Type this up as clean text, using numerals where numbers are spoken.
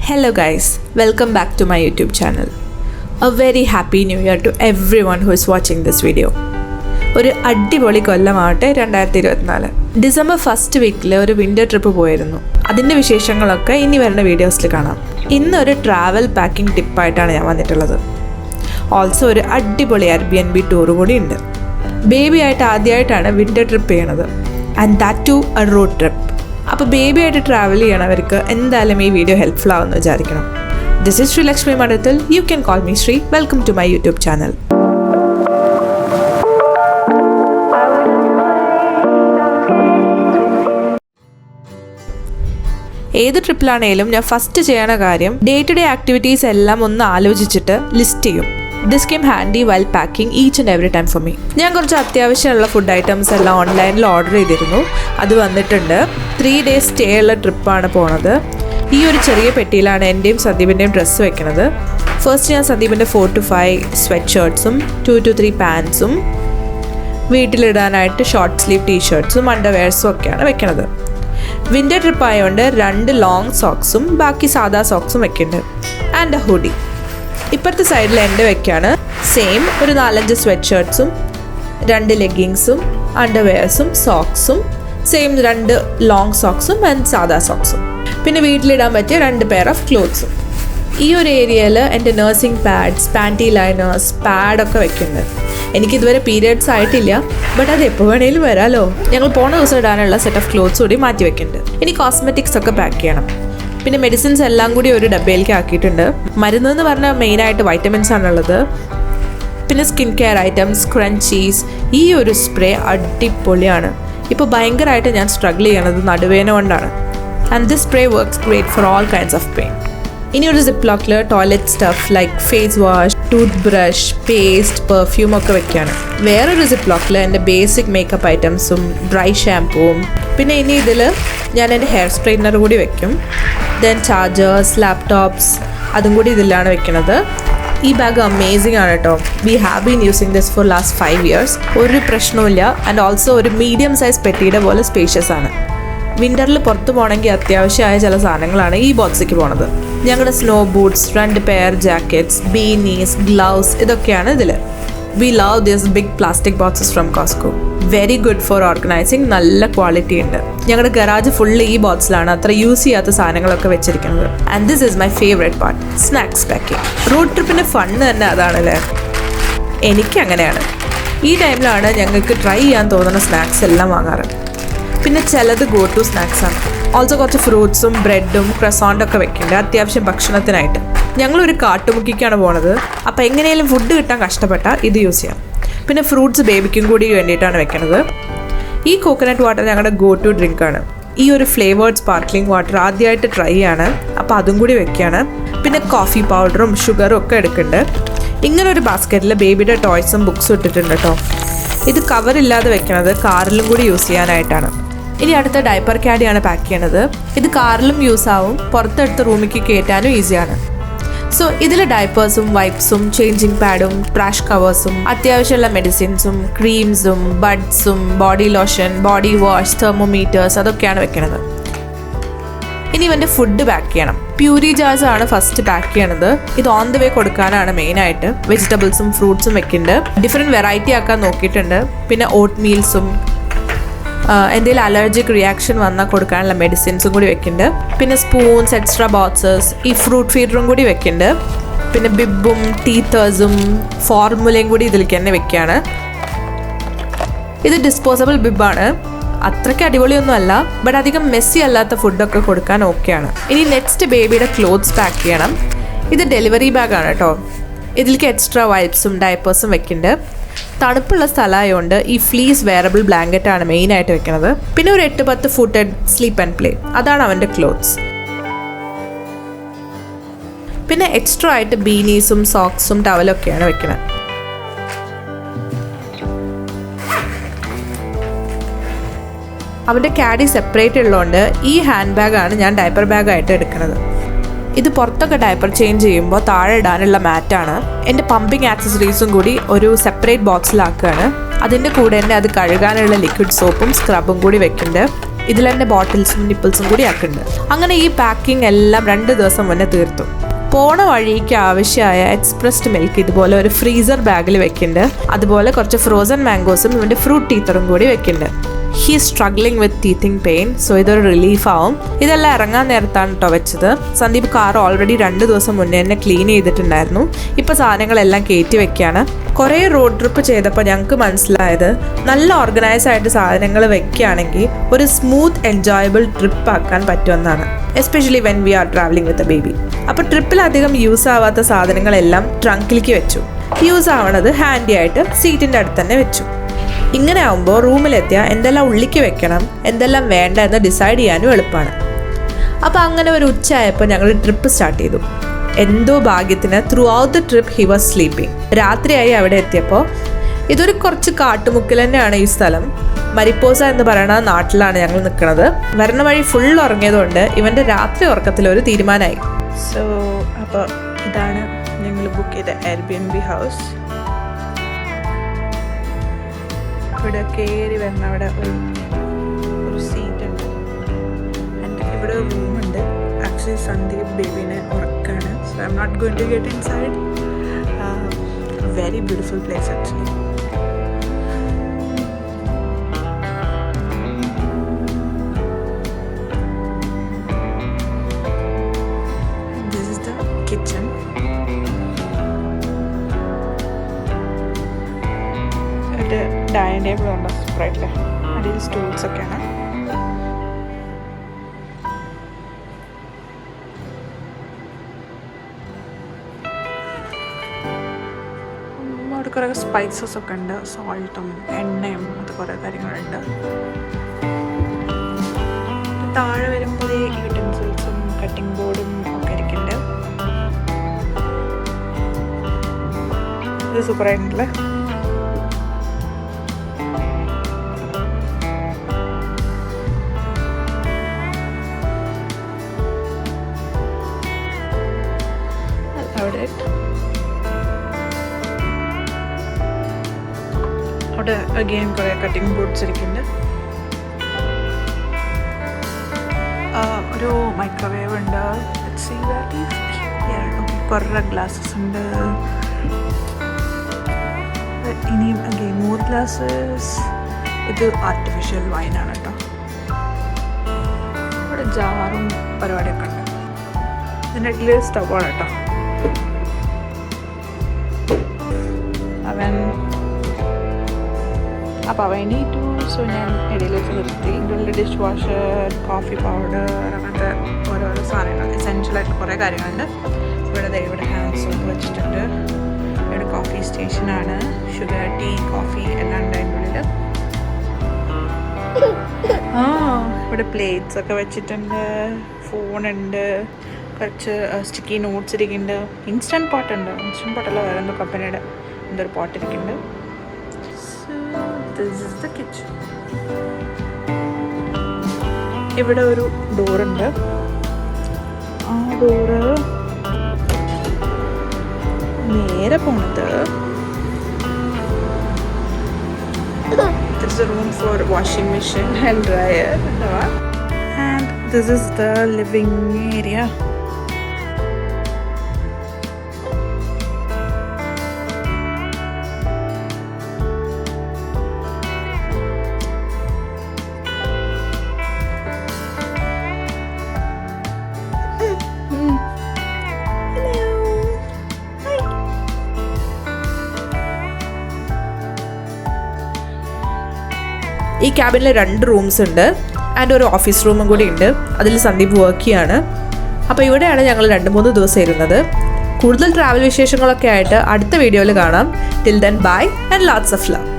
Hello guys, welcome back to my YouTube channel. A very happy new year to everyone who is watching this video. ഒരു അടിപൊളി കൊല്ലമാവട്ടെ 2024. December first വീക്കിൽ ഒരു winter trip പോയിരുന്നു. അതിൻ്റെ വിശേഷങ്ങളൊക്കെ ഇനി വരുന്ന വീഡിയോസിൽ കാണാം. ഇന്നൊരു ട്രാവൽ പാക്കിംഗ് ടിപ്പായിട്ടാണ് ഞാൻ വന്നിട്ടുള്ളത്. ഓൾസോ ഒരു അടിപൊളി Airbnb ടൂർ കൂടി ഉണ്ട്. ബേബി ആയിട്ട് ആദ്യമായിട്ടാണ് വിൻ്റർ ട്രിപ്പ് ചെയ്യണത്. And that to a road trip. അപ്പോൾ ബേബി ആയിട്ട് ട്രാവൽ ചെയ്യണവർക്ക് എന്തായാലും ഈ വീഡിയോ ഹെൽപ്ഫുൾ ആവുമെന്ന് വിചാരിക്കണം. This is Sreelakshmi Madathil. You can call me Sree. Welcome to my YouTube channel. ഏത് ട്രിപ്പിലാണേലും ഞാൻ ഫസ്റ്റ് ചെയ്യണ കാര്യം ഡേ ടു ഡേ ആക്ടിവിറ്റീസ് എല്ലാം ഒന്ന് ആലോചിച്ചിട്ട് ലിസ്റ്റ് ചെയ്യും. This came handy while packing each and every time for me. ഞാൻ കുറച്ച് അത്യാവശ്യമുള്ള ഫുഡ് ഐറ്റംസ് എല്ലാം ഓൺലൈനിൽ ഓർഡർ ചെയ്തിരുന്നു. അത് വന്നിട്ടുണ്ട്. 3 days സ്റ്റേ ഉള്ള ട്രിപ്പാണ് പോണത്. ഈ ഒരു ചെറിയ പെട്ടിയിലാണ് എൻ്റെയും സന്ദീപിൻ്റെയും ഡ്രസ്സ് വെക്കുന്നത്. ഫസ്റ്റ് ഞാൻ സന്ദീപിൻ്റെ 4 to 5 സ്വെറ്റ് ഷർട്ട്സും 2 to 3 പാൻസും വീട്ടിലിടാനായിട്ട് ഷോർട്ട് സ്ലീവ് ടീഷർട്ട്സും അണ്ടർവെയർസും ഒക്കെയാണ് വെക്കുന്നത്. വിൻ്റർ ട്രിപ്പ് ആയതുകൊണ്ട് 2 ലോങ് സോക്സും ബാക്കി സാധാ സോക്സും വെക്കുന്നുണ്ട്. And A hoodie. ഇപ്പുറത്തെ സൈഡിൽ എൻ്റെ വെക്കാണ് സെയിം ഒരു 4-5 സ്വെറ്റ് ഷർട്ട്സും 2 ലെഗിങ്സും അണ്ടർവെയർസും സോക്സും സെയിം 2 ലോങ് സോക്സും ആൻഡ് സാധാ സോക്സും പിന്നെ വീട്ടിലിടാൻ പറ്റിയ 2 പെയർ ഓഫ് ക്ലോത്ത്സും. ഈ ഒരു ഏരിയയിൽ എൻ്റെ നഴ്സിംഗ് പാഡ്സ്, പാൻറ്റി ലൈനേഴ്സ്, പാഡൊക്കെ വെക്കുന്നുണ്ട്. എനിക്കിതുവരെ പീരിയഡ്സ് ആയിട്ടില്ല, ബട്ട് അത് എപ്പോൾ വേണേലും വരാമല്ലോ. ഞങ്ങൾ പോണ ദിവസം ഇടാനുള്ള സെറ്റ് ഓഫ് ക്ലോത്ത്സ് കൂടി മാറ്റി വെക്കുന്നുണ്ട്. ഇനി കോസ്മെറ്റിക്സ് ഒക്കെ പാക്ക് ചെയ്യണം. പിന്നെ മെഡിസിൻസ് എല്ലാം കൂടി ഒരു ഡബ്ബയിലേക്ക് ആക്കിയിട്ടുണ്ട്. മരുന്ന് എന്ന് പറഞ്ഞാൽ മെയിനായിട്ട് വൈറ്റമിൻസ് ആണുള്ളത്. പിന്നെ സ്കിൻ കെയർ ഐറ്റംസ്, ക്രഞ്ചീസ്. ഈ ഒരു സ്പ്രേ അടിപൊളിയാണ്. ഇപ്പോൾ ഭയങ്കരമായിട്ട് ഞാൻ സ്ട്രഗിൾ ചെയ്യണത് നടുവേന കൊണ്ടാണ്. And this spray works great for all kinds of pain. ഇനി ഒരു സിപ്പ് ലോക്കിൽ toilet stuff like face wash, tooth brush, paste, perfume ഒക്കെ വെക്കുകയാണ്. വേറൊരു സിപ്പ് ലോക്കിൽ എൻ്റെ ബേസിക് മേക്കപ്പ് ഐറ്റംസും ഡ്രൈ ഷാമ്പൂവും. പിന്നെ ഇനി ഇതിൽ ഞാൻ എൻ്റെ ഹെയർ സ്ട്രെയിറ്റ്നർ കൂടി വെക്കും. ദെൻ ചാർജേഴ്സ്, ലാപ്ടോപ്സ് അതും കൂടി ഇതിലാണ് വെക്കുന്നത്. ഈ ബാഗ് അമേസിംഗ് ആണ് കേട്ടോ. We have been using this for last 5 years. ഒരു പ്രശ്നവുമില്ല. ആൻഡ് ഓൾസോ ഒരു മീഡിയം സൈസ് പെട്ടിയുടെ പോലെ സ്പേഷ്യസ് ആണ്. വിൻ്ററിൽ പുറത്ത് പോകണമെങ്കിൽ അത്യാവശ്യമായ ചില സാധനങ്ങളാണ് ഈ ബോക്സിലേക്ക് പോണത്. ഞങ്ങളുടെ snow boots, 2 pair jackets, beanies, gloves ഇതൊക്കെയാണ് ഇതിൽ. We love this big plastic boxes from Costco. Very good for organising. നല്ല ക്വാളിറ്റി ഉണ്ട്. ഞങ്ങളുടെ ഗറാജ് ഫുള്ള് ഈ ബോക്സിലാണ് അത്ര യൂസ് ചെയ്യാത്ത സാധനങ്ങളൊക്കെ വെച്ചിരിക്കുന്നത്. And this is my favourite part, snacks packing. Road ട്രിപ്പിൻ്റെ ഫണ്ണ് തന്നെ അതാണല്ലേ. എനിക്കങ്ങനെയാണ്. ഈ ടൈമിലാണ് ഞങ്ങൾക്ക് ട്രൈ ചെയ്യാൻ തോന്നുന്ന സ്നാക്സ് എല്ലാം വാങ്ങാറ്. പിന്നെ ചിലത് ഗോ ടു സ്നാക്സാണ്. ഓൾസോ കുറച്ച് ഫ്രൂട്ട്സും ബ്രെഡും ക്രസോണ്ടൊക്കെ വെക്കുന്നുണ്ട് അത്യാവശ്യം ഭക്ഷണത്തിനായിട്ട്. ഞങ്ങളൊരു കാട്ടുമുക്കിക്കാണ് പോണത്. അപ്പോൾ എങ്ങനെയും ഫുഡ് കിട്ടാൻ കഷ്ടപ്പെട്ടാൽ ഇത് യൂസ് ചെയ്യാം. പിന്നെ ഫ്രൂട്ട്സ് ബേബിക്കും കൂടി വേണ്ടിയിട്ടാണ് വെക്കുന്നത്. ഈ കോക്കനട്ട് വാട്ടർ ഞങ്ങളുടെ ഗോ ടു ഡ്രിങ്കാണ്. ഈ ഒരു ഫ്ലേവേർഡ് സ്പാർക്ലിംഗ് വാട്ടർ ആദ്യമായിട്ട് ട്രൈ ആണ്. അപ്പോൾ അതും കൂടി വെക്കുകയാണ്. പിന്നെ കോഫി പൗഡറും ഷുഗറും ഒക്കെ എടുക്കുന്നുണ്ട്. ഇങ്ങനെ ഒരു ബാസ്ക്കറ്റിൽ ബേബിയുടെ ടോയ്സും ബുക്സും ഇട്ടിട്ടുണ്ട് കേട്ടോ. ഇത് കവറില്ലാതെ വെക്കണത് കാറിലും കൂടി യൂസ് ചെയ്യാനായിട്ടാണ്. ഇനി അടുത്ത ഡയപ്പർ ക്യാഡിയാണ് പാക്ക് ചെയ്യണത്. ഇത് കാറിലും യൂസ് ആവും, പുറത്തെടുത്ത് റൂമിലേക്ക് കയറ്റാനും ഈസിയാണ്. സോ ഇതിൽ ഡയപ്പേഴ്സും വൈപ്സും ചേഞ്ചിങ് പാഡും ട്രാഷ് കവേഴ്സും അത്യാവശ്യമുള്ള മെഡിസിൻസും ക്രീംസും ബഡ്സും body lotion, body wash, thermometers അതൊക്കെയാണ് വെക്കണത്. ഇനി ഇവൻ്റെ ഫുഡ് പാക്ക് ചെയ്യണം. പ്യൂരി ജാർസ് ആണ് ഫസ്റ്റ് പാക്ക് ചെയ്യണത്. ഇത് ഓൺ ദ വേ കൊടുക്കാനാണ് മെയിനായിട്ട്. വെജിറ്റബിൾസും ഫ്രൂട്ട്സും വെക്കുന്നുണ്ട്. ഡിഫറെൻറ്റ് വെറൈറ്റി ആക്കാൻ നോക്കിയിട്ടുണ്ട്. പിന്നെ ഓട്ട് മീൽസും എന്തെങ്കിലും അലർജിക് റിയാക്ഷൻ വന്നാൽ കൊടുക്കാനുള്ള മെഡിസിൻസും കൂടി വെക്കുന്നുണ്ട്. പിന്നെ സ്പൂൺസ്, എക്സ്ട്രാ ബോക്സസ്, ഈ ഫ്രൂട്ട് ഫീഡറും കൂടി വെക്കുന്നുണ്ട്. പിന്നെ ബിബും ടീത്തേഴ്സും ഫോർമുലയും കൂടി ഇതിലേക്ക് തന്നെ വെക്കുകയാണ്. ഇത് ഡിസ്പോസബിൾ ബിബാണ്. അത്രയ്ക്ക് അടിപൊളിയൊന്നും അല്ല, ബട്ട് അധികം മെസ്സി അല്ലാത്ത ഫുഡൊക്കെ കൊടുക്കാൻ ഓക്കെയാണ്. ഇനി നെക്സ്റ്റ് ബേബിയുടെ ക്ലോത്ത്സ് പാക്ക് ചെയ്യണം. ഇത് ഡെലിവറി ബാഗാണ് കേട്ടോ. ഇതിലേക്ക് എക്സ്ട്രാ വൈപ്സും ഡയപ്പേഴ്സും വെക്കുന്നുണ്ട്. തണുപ്പുള്ള സ്ഥലമായതുകൊണ്ട് ഈ ഫ്ലീസ് വെയറബിൾ ബ്ലാങ്കറ്റാണ് മെയിനായിട്ട് വെക്കുന്നത്. പിന്നെ ഒരു 8-10 ഫുട്ടഡ് സ്ലീപ്പ് ആൻഡ് പ്ലേ, അതാണ് അവൻ്റെ ക്ലോത്ത്സ്. പിന്നെ എക്സ്ട്രാ ആയിട്ട് ബീനീസും സോക്സും ടവലൊക്കെയാണ് വെക്കുന്നത്. അവൻ്റെ ക്യാഡി സെപ്പറേറ്റ് ഉള്ളതുകൊണ്ട് ഈ ഹാൻഡ് ബാഗാണ് ഞാൻ ഡയപ്പർ ബാഗായിട്ട് എടുക്കുന്നത്. ഇത് പുറത്തൊക്കെ ഡയപ്പർ ചേഞ്ച് ചെയ്യുമ്പോൾ താഴെ ഇടാനുള്ള മാറ്റാണ്. എൻ്റെ പമ്പിങ് ആക്സസറീസും കൂടി ഒരു സെപ്പറേറ്റ് ബോക്സിലാക്കുകയാണ്. അതിൻ്റെ കൂടെ തന്നെ അത് കഴുകാനുള്ള ലിക്വിഡ് സോപ്പും സ്ക്രബും കൂടി വെക്കുന്നുണ്ട്. ഇതിൽ തന്നെ ബോട്ടിൽസും നിപ്പിൾസും കൂടി ആക്കുന്നുണ്ട്. അങ്ങനെ ഈ പാക്കിംഗ് എല്ലാം 2 ദിവസം മുന്നേ തീർത്തു. പോണ വഴിക്ക് ആവശ്യമായ എക്സ്പ്രസ്ഡ് മിൽക്ക് ഇതുപോലെ ഒരു ഫ്രീസർ ബാഗിൽ വെക്കുന്നുണ്ട്. അതുപോലെ കുറച്ച് ഫ്രോസൺ മാംഗോസും ഇവൻ്റെ ഫ്രൂട്ട് ടീത്തറും കൂടി വെക്കുന്നുണ്ട്. He struggling with teething pain, so ഇതൊരു റിലീഫ് ആവും. ഇതെല്ലാം ഇറങ്ങാൻ നേരത്താണ് കേട്ടോ വെച്ചത്. സന്ദീപ് കാർ ഓൾറെഡി 2 ദിവസം മുന്നേ തന്നെ ക്ലീൻ ചെയ്തിട്ടുണ്ടായിരുന്നു. ഇപ്പോൾ സാധനങ്ങളെല്ലാം കയറ്റി വെക്കുകയാണ്. കുറേ റോഡ് ട്രിപ്പ് ചെയ്തപ്പോൾ ഞങ്ങൾക്ക് മനസ്സിലായത് നല്ല ഓർഗനൈസ് ആയിട്ട് സാധനങ്ങൾ വെക്കുകയാണെങ്കിൽ ഒരു സ്മൂത്ത് എൻജോയബിൾ ട്രിപ്പ് ആക്കാൻ പറ്റുമെന്നാണ്, especially when we are travelling with a baby. അപ്പോൾ ട്രിപ്പിൽ അധികം യൂസ് ആവാത്ത സാധനങ്ങളെല്ലാം ട്രങ്കിലേക്ക് വെച്ചു. യൂസ് ആവണത് ഹാൻഡി ആയിട്ട് സീറ്റിൻ്റെ അടുത്ത് തന്നെ വെച്ചു. ഇങ്ങനെ ആകുമ്പോൾ റൂമിലെത്തിയാൽ എന്തെല്ലാം ഉള്ളിക്ക് വെക്കണം, എന്തെല്ലാം വേണ്ട എന്ന് ഡിസൈഡ് ചെയ്യാനും എളുപ്പമാണ്. അപ്പോൾ അങ്ങനെ ഒരു ഉച്ചയായപ്പോൾ ഞങ്ങൾ ട്രിപ്പ് സ്റ്റാർട്ട് ചെയ്തു. എന്തോ ഭാഗ്യത്തിന് through out the trip he was sleeping. രാത്രിയായി അവിടെ എത്തിയപ്പോൾ, ഇതൊരു കുറച്ച് കാട്ടുമുക്കിൽ തന്നെയാണ് ഈ സ്ഥലം. മരിപ്പോസ എന്ന് പറയുന്ന നാട്ടിലാണ് ഞങ്ങൾ നിൽക്കുന്നത്. വരണ വഴി ഫുൾ ഉറങ്ങിയതുകൊണ്ട് ഇവൻ്റെ രാത്രി ഉറക്കത്തിലൊരു തീരുമാനമായി. സോ അപ്പോൾ ഇതാണ് ഞങ്ങൾ ബുക്ക് ചെയ്ത എയർബിഎൻബി ഹൗസ്. ഇവിടെ കയറി വരുന്ന അവിടെ ഒരു സീറ്റ് ഉണ്ട്. ഇവിടെ ഒരു റൂമുണ്ട്. ആക്ച്വലി സന്ദീപ് ബേബിനെ ഉറക്കാണ്. So I am not going to get inside. Very beautiful place actually. This is the kitchen. ഒരു ഡൈനിങ് ടേബിൾ ഉണ്ട് സെപ്പറേറ്റ്. അതിൽ സ്റ്റൂൾസ് ഒക്കെയാണ്. അവിടെ കുറേ സ്പൈസസ് ഒക്കെ ഉണ്ട്, സോൾട്ടും എണ്ണയും അത് കുറേ കാര്യങ്ങളുണ്ട്. താഴെ വരുമ്പോൾ യൂട്ടൻസിൽസും കട്ടിംഗ് ബോർഡും ഒക്കെ ഇരിക്കുന്നുണ്ട്. ഇത് സൂപ്പറായിട്ടുണ്ടല്ലേ. അവിടെ അഗെയിൻ കുറേ കട്ടിംഗ് ബോർഡ്സ് ഇരിക്കുന്നുണ്ട്. ഒരു മൈക്രോവേവ് ഉണ്ട്. കുറേ ഗ്ലാസസ് ഉണ്ട്. ഇനിയും അഗെയിൻ മോർ ഗ്ലാസസ്. ഇത് ആർട്ടിഫിഷ്യൽ വൈനാണ് കേട്ടോ. ഇവിടെ ജാറും പരിപാടിയൊക്കെ ഉണ്ട്. ഇതിൻ്റെ ഇടയിൽ സ്റ്റവാണ് കേട്ടോ. അപ്പോൾ അവൻ എണീറ്റു. സോ ഞാൻ ഇടയിൽ വെച്ച് നിർത്തി. ഇതിൻ്റെ ഡിഷ് വാഷർ, കോഫി പൗഡർ, അങ്ങനത്തെ ഓരോരോ സാധനങ്ങൾ, എസെൻഷ്യലായിട്ട് കുറേ കാര്യങ്ങളുണ്ട്. ഇവിടെ ഹാൻഡ് സോപ്പ് വെച്ചിട്ടുണ്ട്. ഇവിടെ കോഫി സ്റ്റേഷനാണ്. ഷുഗർ, ടീ, കോഫി എല്ലാം ഉണ്ട് അതിൻ്റെ ഉള്ളിൽ. ഇവിടെ പ്ലേറ്റ്സ് ഒക്കെ വെച്ചിട്ടുണ്ട്. ഫോണുണ്ട്. കുറച്ച് സ്റ്റിക്കി നോട്ട്സ് ഇരിക്കുന്നുണ്ട്. ഇൻസ്റ്റൻറ്റ് പോട്ടുണ്ട്. ഇൻസ്റ്റൻറ്റ് പോട്ടല്ല, വേറെ എന്തോ കമ്പനിയുടെ എന്തൊരു പോട്ട് ഇരിക്കുന്നുണ്ട്. This is the kitchen. ഇവിടെ ഒരു ഡോറുണ്ട്. ആ ഡോറ് നേരെ പോണത് there's a room for washing machine and dryer. And this is the living area. ഈ ക്യാബിനിൽ 2 റൂംസ് ഉണ്ട് ആൻഡ് ഒരു ഓഫീസ് റൂമും കൂടി ഉണ്ട്. അതിൽ സന്ദീപ് വർക്ക് ചെയ്യാണ്. അപ്പോൾ ഇവിടെയാണ് ഞങ്ങൾ 2-3 ദിവസം ഇരുന്നത്. കൂടുതൽ ട്രാവൽ വിശേഷങ്ങളൊക്കെ ആയിട്ട് അടുത്ത വീഡിയോയിൽ കാണാം. Till then bye and lots of love.